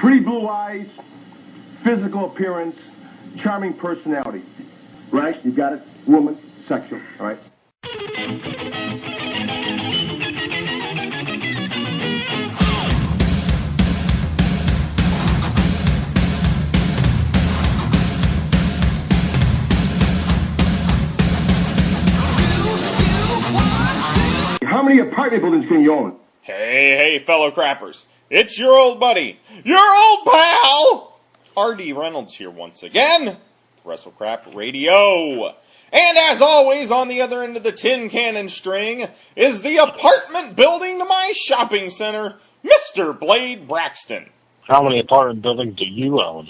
Pretty blue eyes, physical appearance, charming personality. Right? You got it? Woman, sexual. All right? How many apartment buildings can you own? Hey, fellow crappers. It's your old buddy, your old pal, R.D. Reynolds here once again, WrestleCrap Radio. And as always, on the other end of the tin cannon string is the apartment building to my shopping center, Mr. Blade Braxton. How many apartment buildings do you own?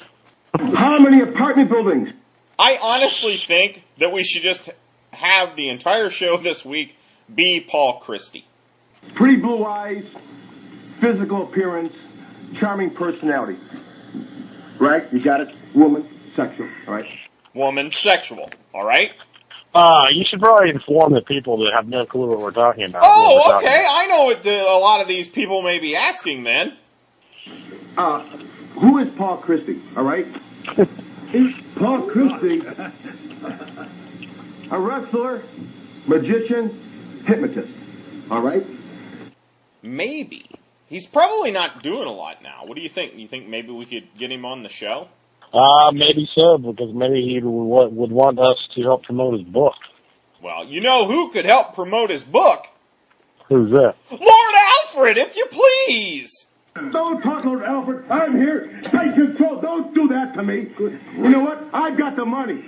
How many apartment buildings? I honestly think that we should just have the entire show this week be Paul Christy. Pretty blue eyes, physical appearance, charming personality. Right? You got it? Woman, sexual. All right? Woman, sexual. All right? You should probably inform the people that have no clue what we're talking about. Oh, okay. I know what a lot of these people may be asking, then. Who is Paul Christy? All right? Paul Christy, a wrestler, magician, hypnotist. All right? Maybe. He's probably not doing a lot now. What do you think? You think maybe we could get him on the show? Maybe so, because maybe he would want us to help promote his book. Well, you know who could help promote his book? Who's that? Lord Alfred, if you please! Don't talk, Lord Alfred. I'm here. Take control. Don't do that to me. You know what? I've got the money.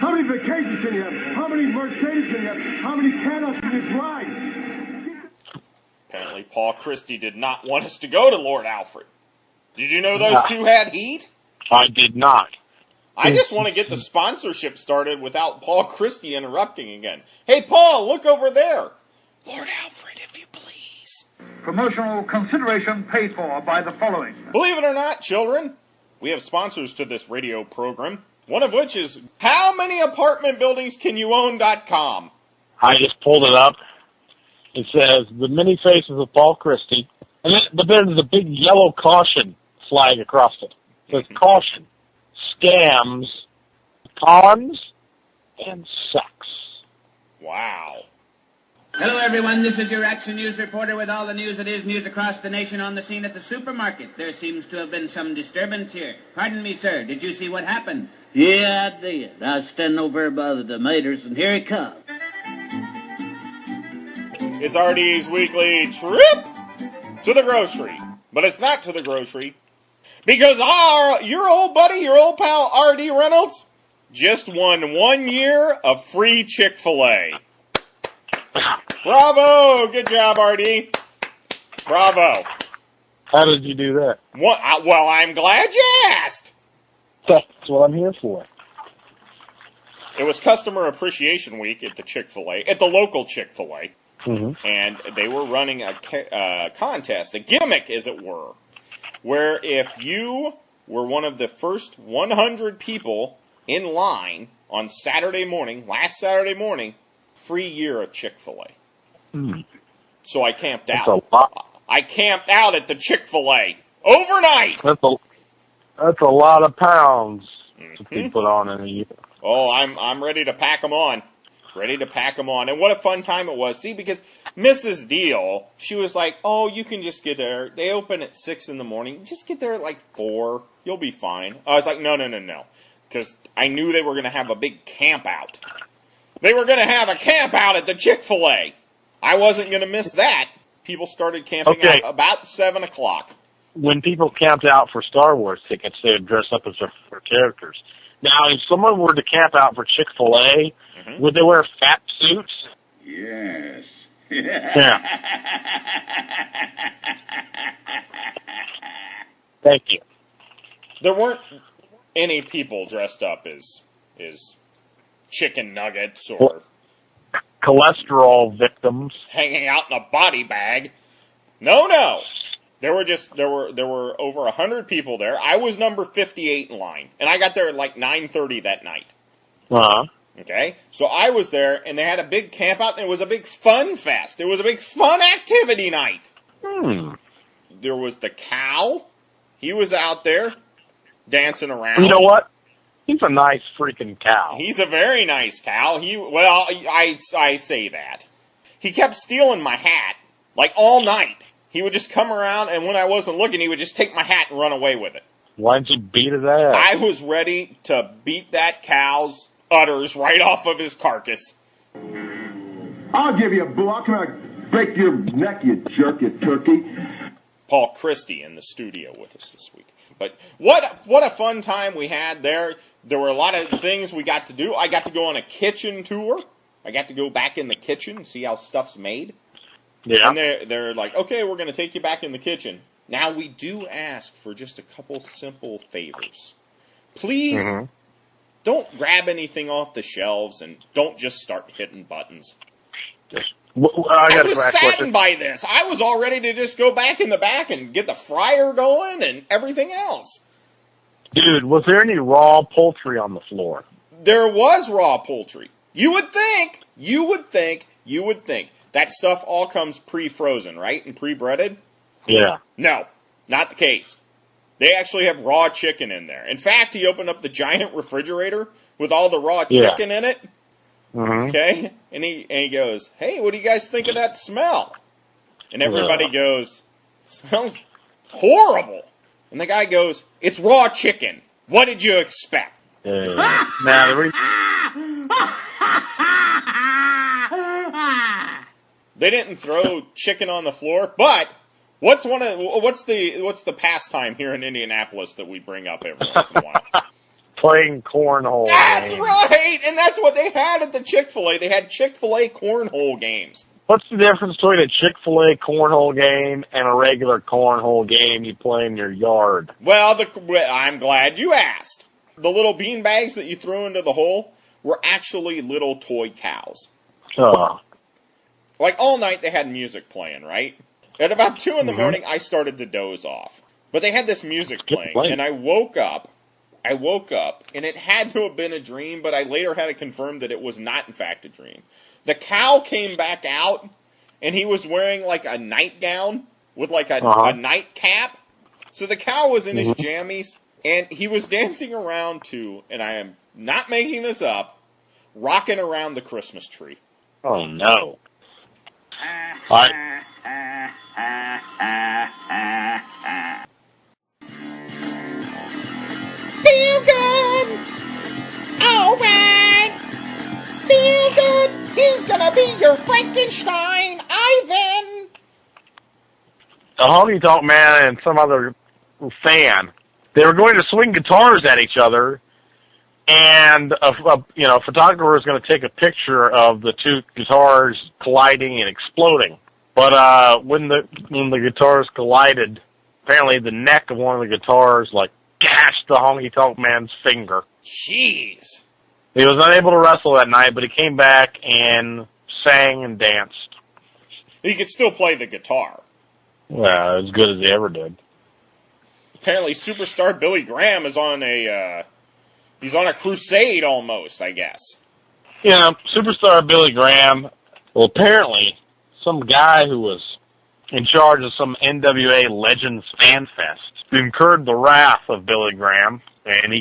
How many vacations can you have? How many Mercedes can you have? How many candles can you drive? Apparently Paul Christy did not want us to go to Lord Alfred. Did you know those two had heat? I did not. I just want to get the sponsorship started without Paul Christy interrupting again. Hey, Paul, look over there. Lord Alfred, if you please. Promotional consideration paid for by the following. Believe it or not, children, we have sponsors to this radio program, one of which is HowManyApartmentBuildingsCanYouOwn.com. I just pulled it up. It says, the many faces of Paul Christy, but there's a big yellow caution flag across it. It says, caution, scams, cons, and sex. Wow. Hello, everyone. This is your Action News reporter with all the news that is news across the nation on the scene at the supermarket. There seems to have been some disturbance here. Pardon me, sir. Did you see what happened? Yeah, I did. I was standing over by the tomatoes, and here he comes. It's RD's weekly trip to the grocery. But it's not to the grocery. Because your old buddy, your old pal, R.D. Reynolds, just won 1 year of free Chick-Fil-A. Bravo! Good job, R.D. Bravo. How did you do that? Well, I'm glad you asked. That's what I'm here for. It was Customer Appreciation Week at the Chick-fil-A, at the local Chick-fil-A. Mm-hmm. And they were running a contest, a gimmick, as it were, where if you were one of the first 100 people in line on Saturday morning, last Saturday morning, free year of Chick-fil-A. Mm. So I camped That's out. a lot. I camped out at the Chick-fil-A overnight. That's a lot of pounds to be put on in a year. Oh, I'm ready to pack them on. Ready to pack them on. And what a fun time it was. See, because Mrs. Deal, she was like, oh, you can just get there. They open at 6 in the morning. Just get there at like 4. You'll be fine. I was like, no. Because I knew they were going to have a big camp out. They were going to have a camp out at the Chick-fil-A. I wasn't going to miss that. People started camping out about 7 o'clock. When people camped out for Star Wars tickets, they would dress up as their characters. Now, if someone were to camp out for Chick-fil-A, would they wear fat suits? Yes. Yeah. Thank you. There weren't any people dressed up as chicken nuggets or cholesterol victims hanging out in a body bag. No. There were over 100 people there. I was number 58 in line, and I got there at like 9:30 that night. Uh-huh. Okay, so I was there, and they had a big camp out, and it was a big fun fest. It was a big fun activity night. There was the cow, He was out there dancing around. You know what? He's a nice freaking cow. He's a very nice cow. I say that. He kept stealing my hat, like all night. He would just come around, and when I wasn't looking, he would just take my hat and run away with it. Why didn't you beat his ass? I was ready to beat that cow's udders right off of his carcass. I'll give you a boo. I'll come out and break your neck, you jerk, you turkey. Paul Christy in the studio with us this week. But what a fun time we had there. There were a lot of things we got to do. I got to go on a kitchen tour. I got to go back in the kitchen and see how stuff's made. Yeah. And they're like, okay, we're going to take you back in the kitchen. Now, we do ask for just a couple simple favors. Please, don't grab anything off the shelves and don't just start hitting buttons. I was saddened by this. I was all ready to just go back in the back and get the fryer going and everything else. Dude, was there any raw poultry on the floor? There was raw poultry. You would think. That stuff all comes pre-frozen, right? And pre-breaded? Yeah. No, not the case. They actually have raw chicken in there. In fact, he opened up the giant refrigerator with all the raw chicken in it. Mm-hmm. Okay? And he goes, hey, what do you guys think of that smell? And everybody goes, smells horrible. And the guy goes, it's raw chicken. What did you expect? They didn't throw chicken on the floor, but what's the pastime here in Indianapolis that we bring up every once in a while? Playing cornhole. That's right, and that's what they had at the Chick-Fil-A. They had Chick-Fil-A cornhole games. What's the difference between a Chick-fil-A cornhole game and a regular cornhole game you play in your yard? Well, I'm glad you asked. The little bean bags that you threw into the hole were actually little toy cows. Oh. Like all night they had music playing, right? At about 2 in the morning, I started to doze off. But they had this music playing, and I woke up, and it had to have been a dream, but I later had it confirmed that it was not, in fact, a dream. The cow came back out, and he was wearing, like, a nightgown with, like, a nightcap. So the cow was in his jammies, and he was dancing around, too, and I am not making this up, rocking around the Christmas tree. Oh, no. Feel good! Alright! Feel good! He's gonna be your Frankenstein, Ivan! A Honky Tonk Man and some other fan, they were going to swing guitars at each other, and a photographer was going to take a picture of the two guitars colliding and exploding. But when the guitars collided, apparently the neck of one of the guitars gashed the Honky Tonk Man's finger. Jeez. He was unable to wrestle that night, but he came back and sang and danced. He could still play the guitar. Well, as good as he ever did. Apparently, superstar Billy Graham is on he's on a crusade almost, I guess. Yeah, superstar Billy Graham. Well, apparently, some guy who was in charge of some NWA Legends Fan Fest incurred the wrath of Billy Graham, and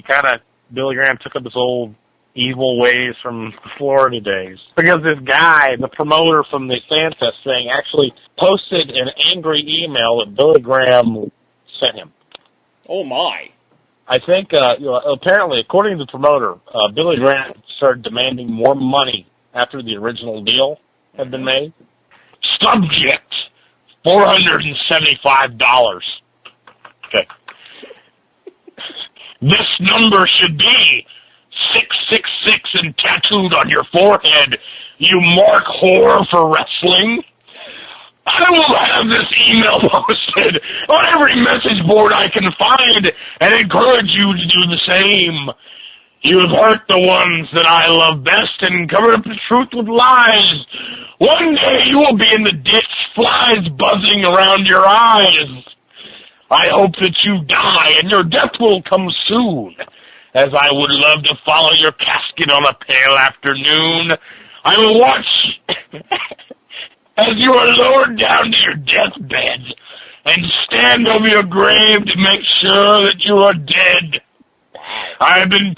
Billy Graham took up his old evil ways from Florida days. Because this guy, the promoter from the Fan Fest thing, actually posted an angry email that Billy Graham sent him. Oh, my. I think, apparently, according to the promoter, Billy Graham started demanding more money after the original deal had been made. Subject, $475. Okay. This number should be 666 and tattooed on your forehead, you mark whore for wrestling. I will have this email posted on every message board I can find and encourage you to do the same. You have hurt the ones that I love best and covered up the truth with lies. One day you will be in the ditch, flies buzzing around your eyes. I hope that you die and your death will come soon, as I would love to follow your casket on a pale afternoon. I will watch as you are lowered down to your deathbed and stand over your grave to make sure that you are dead. I have been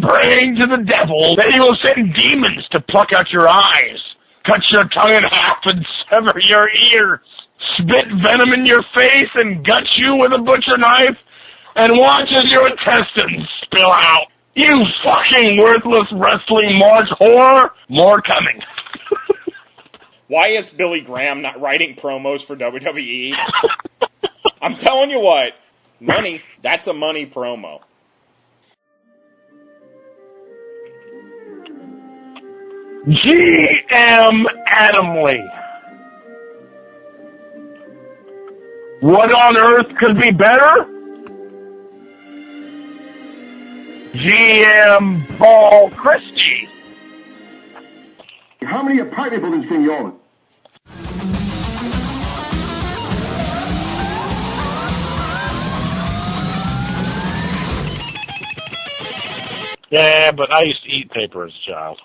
praying to the devil that he will send demons to pluck out your eyes, cut your tongue in half and sever your ears, spit venom in your face and gut you with a butcher knife, and watch as your intestines spill out. You fucking worthless wrestling March whore! More coming. Why is Billy Graham not writing promos for WWE? I'm telling you what, money, that's a money promo. G.M. Adamley. What on earth could be better? G.M. Paul Christy. How many apartment buildings can you own? Yeah, but I used to eat paper as a child.